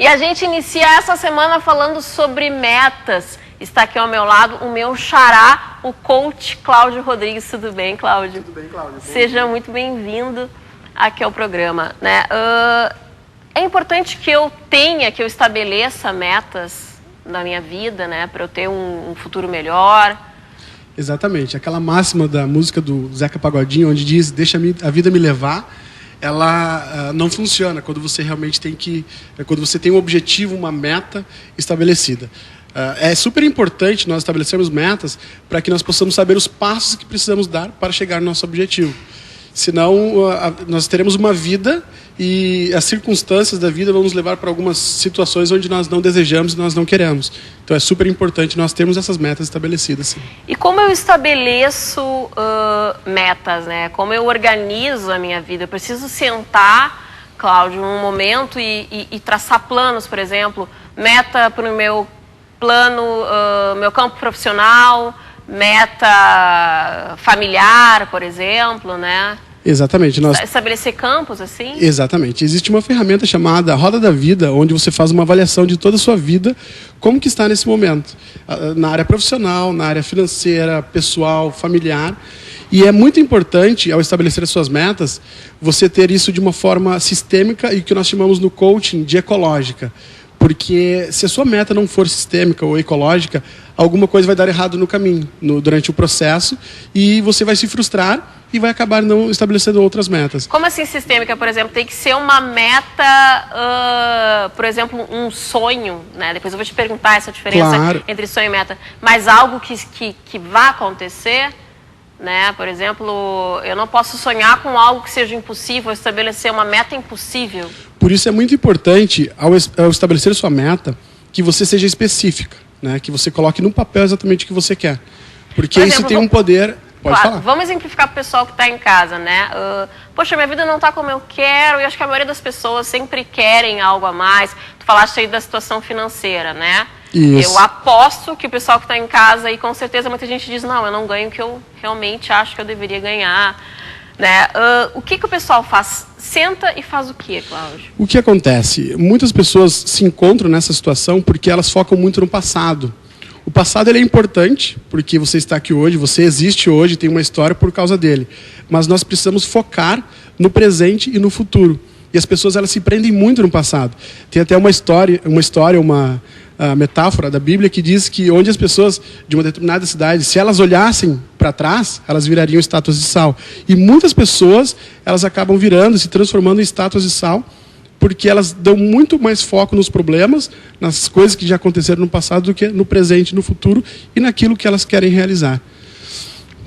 E a gente inicia essa semana falando sobre metas. Está aqui ao meu lado o meu xará, o coach Cláudio Rodrigues. Tudo bem, Cláudio? Tudo bem, Cláudio. Seja muito bem-vindo aqui ao programa, né? É importante que eu estabeleça metas na minha vida, né? Para eu ter um futuro melhor. Exatamente. Aquela máxima da música do Zeca Pagodinho, onde diz, deixa a vida me levar, ela não funciona quando você realmente quando você tem um objetivo, uma meta estabelecida. É super importante nós estabelecermos metas para que nós possamos saber os passos que precisamos dar para chegar no nosso objetivo. Senão, nós teremos uma vida e as circunstâncias da vida vão nos levar para algumas situações onde nós não desejamos e nós não queremos. Então, é super importante nós termos essas metas estabelecidas. Sim. E como eu estabeleço metas, né? Como eu organizo a minha vida? Eu preciso sentar, Cláudio, um momento e traçar planos, por exemplo, meta para o meu plano, meu campo profissional, meta familiar, por exemplo, né? Exatamente. Estabelecer campos, assim? Exatamente. Existe uma ferramenta chamada Roda da Vida, onde você faz uma avaliação de toda a sua vida, como que está nesse momento, na área profissional, na área financeira, pessoal, familiar. E é muito importante, ao estabelecer as suas metas, você ter isso de uma forma sistêmica e que nós chamamos no coaching de ecológica. Porque se a sua meta não for sistêmica ou ecológica, alguma coisa vai dar errado no caminho, durante o processo, e você vai se frustrar e vai acabar não estabelecendo outras metas. Como assim sistêmica, por exemplo? Tem que ser uma meta, por exemplo, um sonho, né? Depois eu vou te perguntar essa diferença entre sonho e meta. Mas algo que vá acontecer, né? Por exemplo, eu não posso sonhar com algo que seja impossível, estabelecer uma meta impossível. Por isso é muito importante, ao estabelecer sua meta, que você seja específica, né? Que você coloque no papel exatamente o que você quer. Porque por exemplo, isso tem um poder... Pode falar. Vamos exemplificar para o pessoal que está em casa, né? Poxa, minha vida não está como eu quero, e acho que a maioria das pessoas sempre querem algo a mais. Tu falaste aí da situação financeira, né? Isso. Eu aposto que o pessoal que está em casa, e com certeza muita gente diz, não, eu não ganho o que eu realmente acho que eu deveria ganhar. Né? O que o pessoal faz? Senta e faz o quê, Cláudio? O que acontece? Muitas pessoas se encontram nessa situação porque elas focam muito no passado. O passado ele é importante, porque você está aqui hoje, você existe hoje, tem uma história por causa dele. Mas nós precisamos focar no presente e no futuro. E as pessoas elas se prendem muito no passado. Tem até uma metáfora da Bíblia que diz que onde as pessoas de uma determinada cidade, se elas olhassem para trás, elas virariam estátuas de sal. E muitas pessoas, elas acabam se transformando em estátuas de sal, porque elas dão muito mais foco nos problemas, nas coisas que já aconteceram no passado, do que no presente, no futuro e naquilo que elas querem realizar.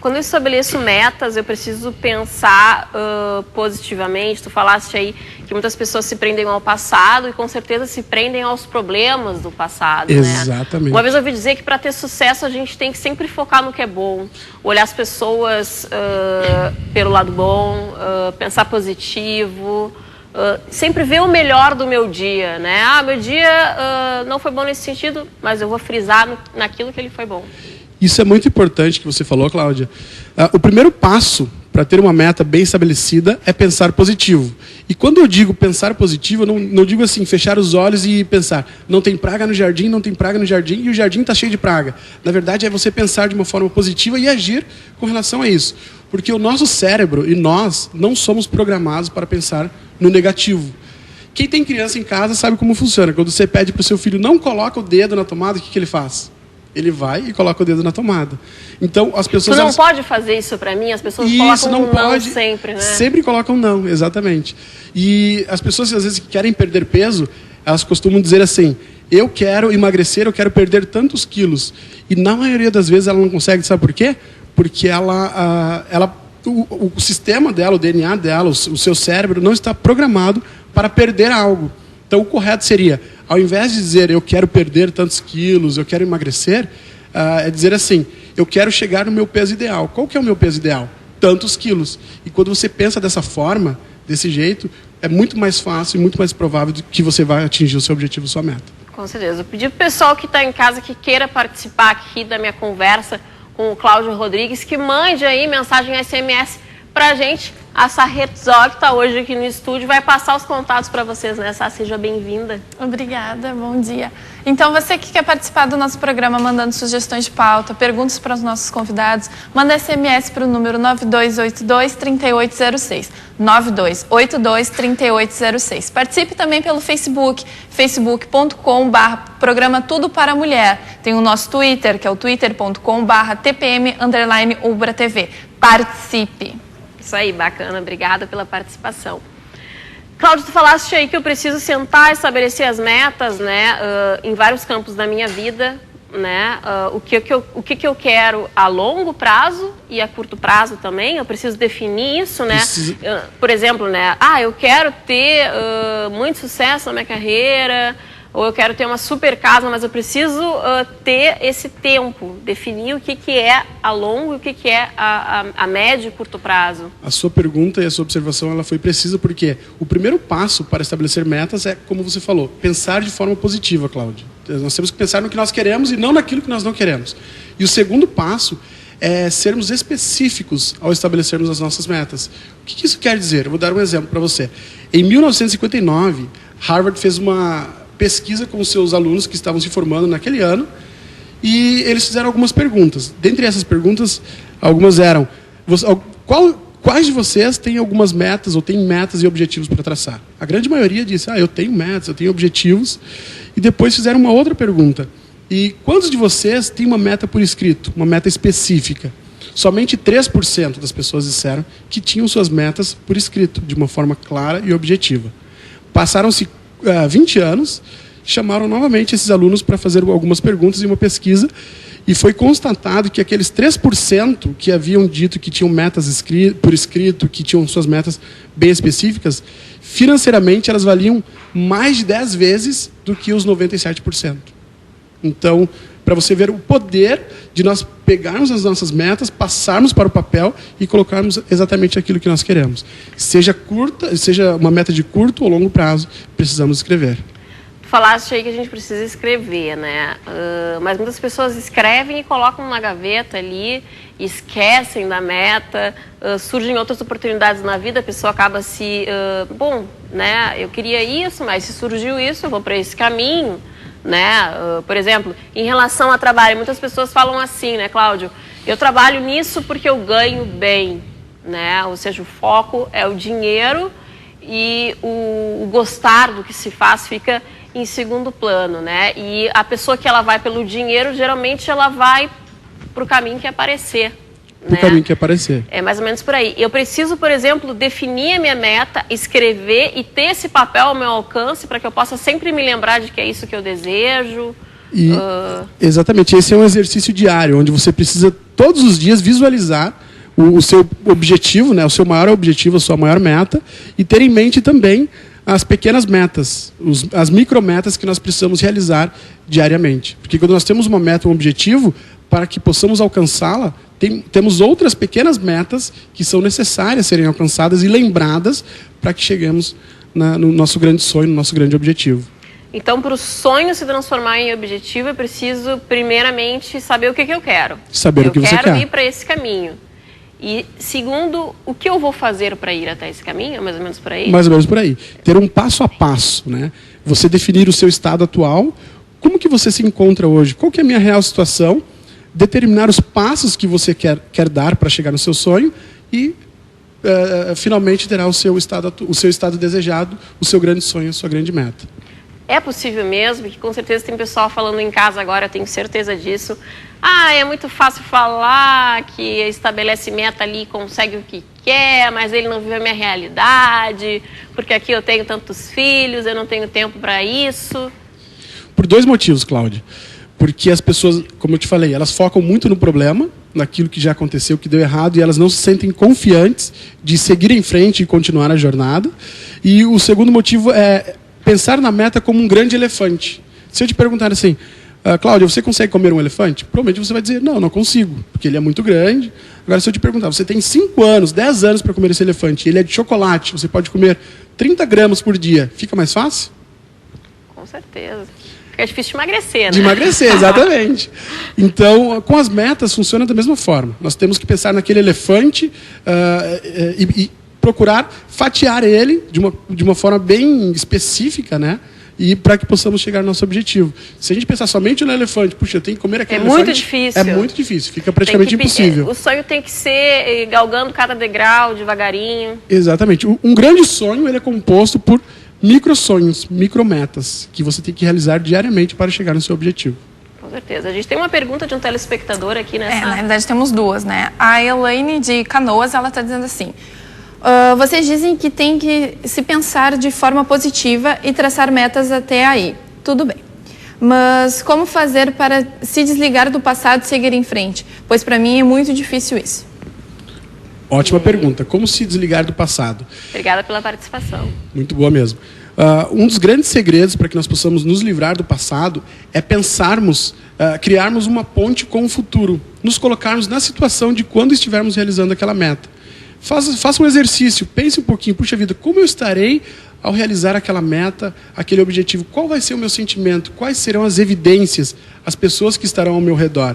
Quando eu estabeleço metas, eu preciso pensar positivamente. Tu falaste aí que muitas pessoas se prendem ao passado e com certeza se prendem aos problemas do passado. Exatamente. Né? Uma vez eu ouvi dizer que para ter sucesso a gente tem que sempre focar no que é bom, olhar as pessoas pelo lado bom, pensar positivo, sempre ver o melhor do meu dia. Né? Meu dia não foi bom nesse sentido, mas eu vou frisar naquilo que ele foi bom. Isso é muito importante que você falou, Cláudia. O primeiro passo para ter uma meta bem estabelecida é pensar positivo. E quando eu digo pensar positivo, eu não digo assim, fechar os olhos e pensar, não tem praga no jardim, não tem praga no jardim, e o jardim está cheio de praga. Na verdade, é você pensar de uma forma positiva e agir com relação a isso. Porque o nosso cérebro e nós não somos programados para pensar no negativo. Quem tem criança em casa sabe como funciona. Quando você pede para o seu filho, não coloca o dedo na tomada, o que ele faz? Ele vai e coloca o dedo na tomada. Então, as pessoas... Tu não pode fazer isso para mim? As pessoas colocam não sempre, né? Sempre colocam não, exatamente. E as pessoas, às vezes, que querem perder peso, elas costumam dizer assim, eu quero emagrecer, eu quero perder tantos quilos. E na maioria das vezes ela não consegue, sabe por quê? Porque o sistema dela, o DNA dela, o seu cérebro não está programado para perder algo. Então, o correto seria, ao invés de dizer eu quero perder tantos quilos, eu quero emagrecer, é dizer assim, eu quero chegar no meu peso ideal. Qual que é o meu peso ideal? Tantos quilos. E quando você pensa dessa forma, desse jeito, é muito mais fácil e muito mais provável que você vai atingir o seu objetivo, sua meta. Com certeza. Eu pedi para o pessoal que está em casa, que queira participar aqui da minha conversa com o Cláudio Rodrigues, que mande aí mensagem SMS pra gente. A Sá Herzog está hoje aqui no estúdio, vai passar os contatos para vocês, né, Sá? Seja bem-vinda. Obrigada, bom dia. Então, você que quer participar do nosso programa mandando sugestões de pauta, perguntas para os nossos convidados, manda SMS para o número 9282-3806. 9282-3806. Participe também pelo Facebook, facebook.com/programa Tudo para a Mulher. Tem o nosso Twitter, que é o twitter.com/tpm_ubratv. Participe! Isso aí, bacana, obrigada pela participação. Cláudio, tu falaste aí que eu preciso sentar e estabelecer as metas, né, em vários campos da minha vida, né, o que eu quero a longo prazo e a curto prazo também, eu preciso definir isso, né, por exemplo, né, eu quero ter muito sucesso na minha carreira, ou eu quero ter uma super casa, mas eu preciso ter esse tempo, definir o que é a longo e o que é a médio e curto prazo. A sua pergunta e a sua observação ela foi precisa, porque o primeiro passo para estabelecer metas é, como você falou, pensar de forma positiva, Cláudio. Nós temos que pensar no que nós queremos e não naquilo que nós não queremos. E o segundo passo é sermos específicos ao estabelecermos as nossas metas. O que isso quer dizer? Eu vou dar um exemplo para você. Em 1959, Harvard fez uma pesquisa com os seus alunos que estavam se formando naquele ano e eles fizeram algumas perguntas. Dentre essas perguntas, algumas eram: quais de vocês têm algumas metas ou têm metas e objetivos para traçar? A grande maioria disse: eu tenho metas, eu tenho objetivos. E depois fizeram uma outra pergunta: e quantos de vocês têm uma meta por escrito, uma meta específica? Somente 3% das pessoas disseram que tinham suas metas por escrito, de uma forma clara e objetiva. Passaram-se 20 anos, chamaram novamente esses alunos para fazer algumas perguntas e uma pesquisa, e foi constatado que aqueles 3% que haviam dito que tinham metas por escrito, que tinham suas metas bem específicas, financeiramente elas valiam mais de 10 vezes do que os 97%. Então, para você ver o poder de nós pegarmos as nossas metas, passarmos para o papel e colocarmos exatamente aquilo que nós queremos. Seja uma meta de curto ou longo prazo, precisamos escrever. Tu falaste aí que a gente precisa escrever, né? Mas muitas pessoas escrevem e colocam na gaveta ali, esquecem da meta, surgem outras oportunidades na vida, a pessoa acaba né? Eu queria isso, mas se surgiu isso, eu vou para esse caminho. Né? Por exemplo, em relação a trabalho, muitas pessoas falam assim, né, Cláudio? Eu trabalho nisso porque eu ganho bem, né? Ou seja, o foco é o dinheiro e o gostar do que se faz fica em segundo plano, né? E a pessoa que ela vai pelo dinheiro, geralmente ela vai para o caminho que aparecer. O caminho que aparecer. É mais ou menos por aí. Eu preciso, por exemplo, definir a minha meta, escrever e ter esse papel ao meu alcance para que eu possa sempre me lembrar de que é isso que eu desejo. Exatamente. Esse é um exercício diário, onde você precisa todos os dias visualizar o seu objetivo, né, o seu maior objetivo, a sua maior meta, e ter em mente também as pequenas metas, as micrometas que nós precisamos realizar diariamente. Porque quando nós temos uma meta, um objetivo, para que possamos alcançá-la, temos outras pequenas metas que são necessárias serem alcançadas e lembradas para que cheguemos no nosso grande sonho, no nosso grande objetivo. Então, para o sonho se transformar em objetivo, eu preciso, primeiramente, saber o que eu quero. Saber o que você quer. Eu quero ir para esse caminho. E, segundo, o que eu vou fazer para ir até esse caminho? É mais ou menos por aí? Mais ou menos por aí. Ter um passo a passo, né? Você definir o seu estado atual, como que você se encontra hoje, qual que é a minha real situação, determinar os passos que você quer dar para chegar no seu sonho e, finalmente, terá o seu estado desejado, o seu grande sonho, a sua grande meta. É possível mesmo, que com certeza tem pessoal falando em casa agora, eu tenho certeza disso. É muito fácil falar que estabelece meta ali, consegue o que quer, mas ele não vive a minha realidade, porque aqui eu tenho tantos filhos, eu não tenho tempo para isso. Por 2 motivos, Cláudia. Porque as pessoas, como eu te falei, elas focam muito no problema, naquilo que já aconteceu, que deu errado, e elas não se sentem confiantes de seguir em frente e continuar a jornada. E o segundo motivo é pensar na meta como um grande elefante. Se eu te perguntar assim, Cláudia, você consegue comer um elefante? Provavelmente você vai dizer, não consigo, porque ele é muito grande. Agora, se eu te perguntar, você tem 5 anos, 10 anos para comer esse elefante, ele é de chocolate, você pode comer 30 gramas por dia, fica mais fácil? Com certeza. Fica difícil de emagrecer, né? De emagrecer, exatamente. Então, com as metas, funciona da mesma forma. Nós temos que pensar naquele elefante e procurar fatiar ele de uma forma bem específica, né? E para que possamos chegar ao nosso objetivo. Se a gente pensar somente no elefante, puxa, eu tenho que comer aquele elefante... É muito difícil. É muito difícil, fica praticamente impossível. O sonho tem que ser galgando cada degrau, devagarinho. Exatamente. Um grande sonho, ele é composto por micro-sonhos, micrometas, que você tem que realizar diariamente para chegar no seu objetivo. Com certeza. A gente tem uma pergunta de um telespectador aqui nessa... Na realidade temos duas, né? A Elaine de Canoas, ela está dizendo assim... vocês dizem que tem que se pensar de forma positiva e traçar metas até aí. Tudo bem. Mas como fazer para se desligar do passado e seguir em frente? Pois para mim é muito difícil isso. Ótima pergunta. Como se desligar do passado? Obrigada pela participação. Muito boa mesmo. Um dos grandes segredos para que nós possamos nos livrar do passado é pensarmos, criarmos uma ponte com o futuro. Nos colocarmos na situação de quando estivermos realizando aquela meta. Faça um exercício, pense um pouquinho, puxa vida, como eu estarei ao realizar aquela meta, aquele objetivo? Qual vai ser o meu sentimento? Quais serão as evidências, as pessoas que estarão ao meu redor?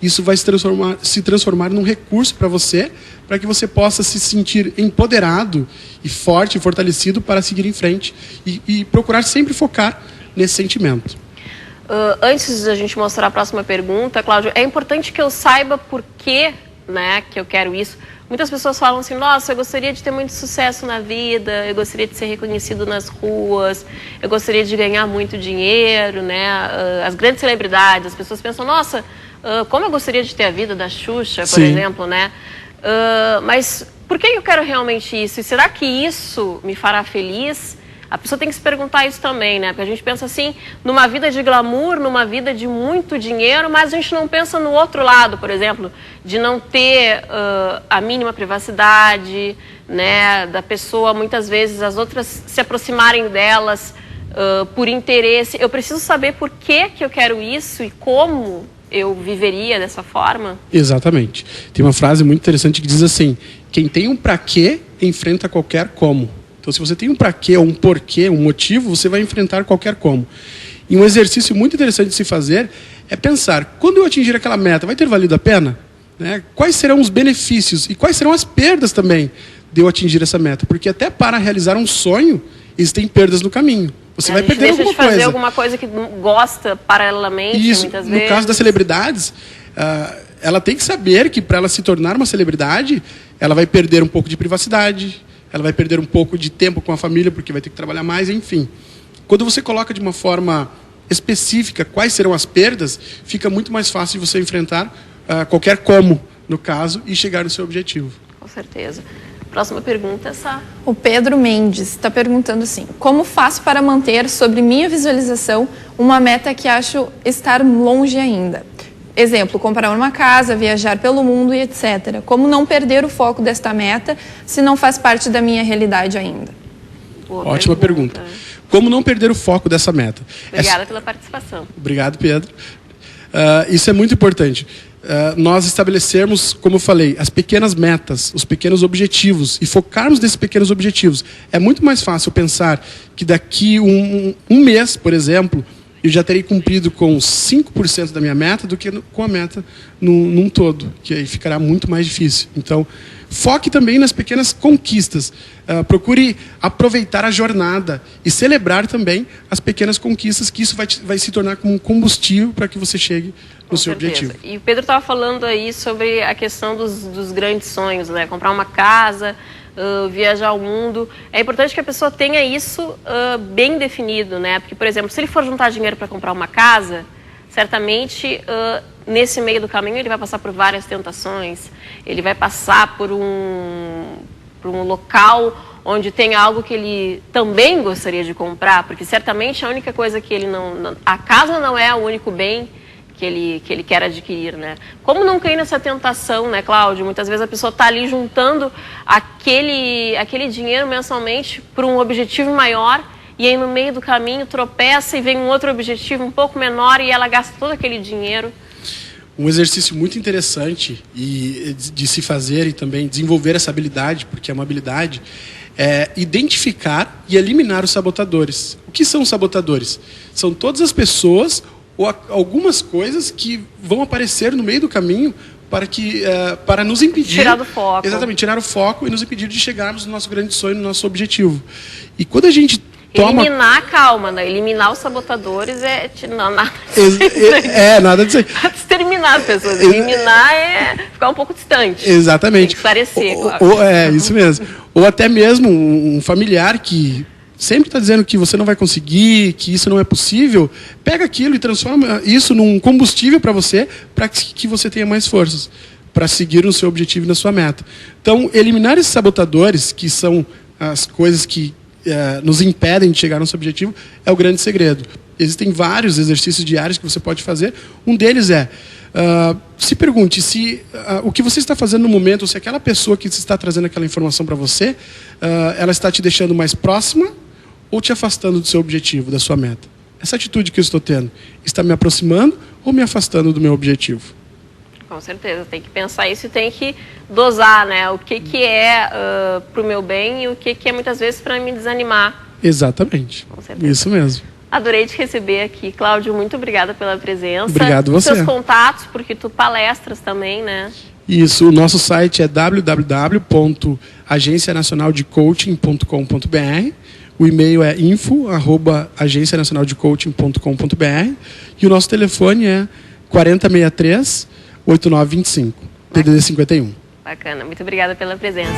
Isso vai se transformar num recurso para você, para que você possa se sentir empoderado e forte e fortalecido para seguir em frente e procurar sempre focar nesse sentimento. Antes da gente mostrar a próxima pergunta, Cláudio, é importante que eu saiba por que, né, que eu quero isso. Muitas pessoas falam assim, nossa, eu gostaria de ter muito sucesso na vida, eu gostaria de ser reconhecido nas ruas, eu gostaria de ganhar muito dinheiro, né? As grandes celebridades, as pessoas pensam, nossa, como eu gostaria de ter a vida da Xuxa, por exemplo, né? Mas por que eu quero realmente isso? E será que isso me fará feliz? A pessoa tem que se perguntar isso também, né? Porque a gente pensa assim, numa vida de glamour, numa vida de muito dinheiro, mas a gente não pensa no outro lado, por exemplo, de não ter a mínima privacidade, né? Da pessoa, muitas vezes, as outras se aproximarem delas por interesse. Eu preciso saber por que eu quero isso e como eu viveria dessa forma. Exatamente. Tem uma frase muito interessante que diz assim, quem tem um pra quê, enfrenta qualquer como. Então, se você tem um para quê, um porquê, um motivo, você vai enfrentar qualquer como. E um exercício muito interessante de se fazer é pensar, quando eu atingir aquela meta, vai ter valido a pena? Né? Quais serão os benefícios e quais serão as perdas também de eu atingir essa meta? Porque até para realizar um sonho, existem perdas no caminho. Você vai perder alguma coisa. Deixa de fazer alguma coisa que gosta paralelamente, isso, muitas vezes. No caso das celebridades, ela tem que saber que para ela se tornar uma celebridade, ela vai perder um pouco de privacidade, ela vai perder um pouco de tempo com a família, porque vai ter que trabalhar mais, enfim. Quando você coloca de uma forma específica quais serão as perdas, fica muito mais fácil de você enfrentar qualquer como, no caso, e chegar no seu objetivo. Com certeza. Próxima pergunta, Sá. O Pedro Mendes está perguntando assim, como faço para manter sobre minha visualização uma meta que acho estar longe ainda? Exemplo, comprar uma casa, viajar pelo mundo e etc. Como não perder o foco desta meta se não faz parte da minha realidade ainda? Ótima pergunta. Como não perder o foco dessa meta? Obrigada pela participação. Obrigado, Pedro. Isso é muito importante. Nós estabelecermos, como eu falei, as pequenas metas, os pequenos objetivos e focarmos nesses pequenos objetivos. É muito mais fácil pensar que daqui um mês, por exemplo, eu já terei cumprido com 5% da minha meta do que com a meta num todo, que aí ficará muito mais difícil. Então, foque também nas pequenas conquistas. Procure aproveitar a jornada e celebrar também as pequenas conquistas, que isso vai se tornar como um combustível para que você chegue no seu objetivo. E o Pedro estava falando aí sobre a questão dos grandes sonhos, né? Comprar uma casa, viajar ao mundo. É importante que a pessoa tenha isso bem definido, né? Porque, por exemplo, se ele for juntar dinheiro para comprar uma casa, certamente nesse meio do caminho ele vai passar por várias tentações, ele vai passar por um local onde tem algo que ele também gostaria de comprar, porque certamente a única coisa que ele a casa não é o único bem que ele quer adquirir, né? Como não cair nessa tentação, né, Cláudio? Muitas vezes a pessoa está ali juntando aquele dinheiro mensalmente para um objetivo maior e aí no meio do caminho tropeça e vem um outro objetivo um pouco menor e ela gasta todo aquele dinheiro. Um exercício muito interessante de se fazer e também desenvolver essa habilidade, porque é uma habilidade, é identificar e eliminar os sabotadores. O que são os sabotadores? São todas as pessoas ou algumas coisas que vão aparecer no meio do caminho para nos impedir... Tirar do foco. Exatamente, tirar o foco e nos impedir de chegarmos no nosso grande sonho, no nosso objetivo. E quando a gente eliminar, calma, né? Eliminar os sabotadores não, nada nada disso aí. Exterminar as pessoas. Eliminar é ficar um pouco distante. Exatamente. Tem que esclarecer, claro. Isso mesmo. Ou até mesmo um familiar que sempre está dizendo que você não vai conseguir, que isso não é possível, pega aquilo e transforma isso num combustível para que você tenha mais forças para seguir no seu objetivo e na sua meta. Então, eliminar esses sabotadores, que são as coisas que nos impedem de chegar no nosso objetivo, é o grande segredo. Existem vários exercícios diários que você pode fazer. Um deles se pergunte se o que você está fazendo no momento, se aquela pessoa que está trazendo aquela informação para você, ela está te deixando mais próxima ou te afastando do seu objetivo, da sua meta. Essa atitude que eu estou tendo está me aproximando ou me afastando do meu objetivo? Com certeza, tem que pensar isso e tem que dosar, né? O que é para o meu bem e o que é muitas vezes para me desanimar. Exatamente. Com certeza. Isso mesmo. Adorei te receber aqui, Cláudio. Muito obrigada pela presença. Obrigado você. Seus contatos, porque tu palestras também, né? Isso, o nosso site é www.agencianacionaldecoaching.com.br. O e-mail é info@agencianacionaldecoaching.com.br e o nosso telefone é 4063-8925, DDD 51. Bacana, muito obrigada pela presença.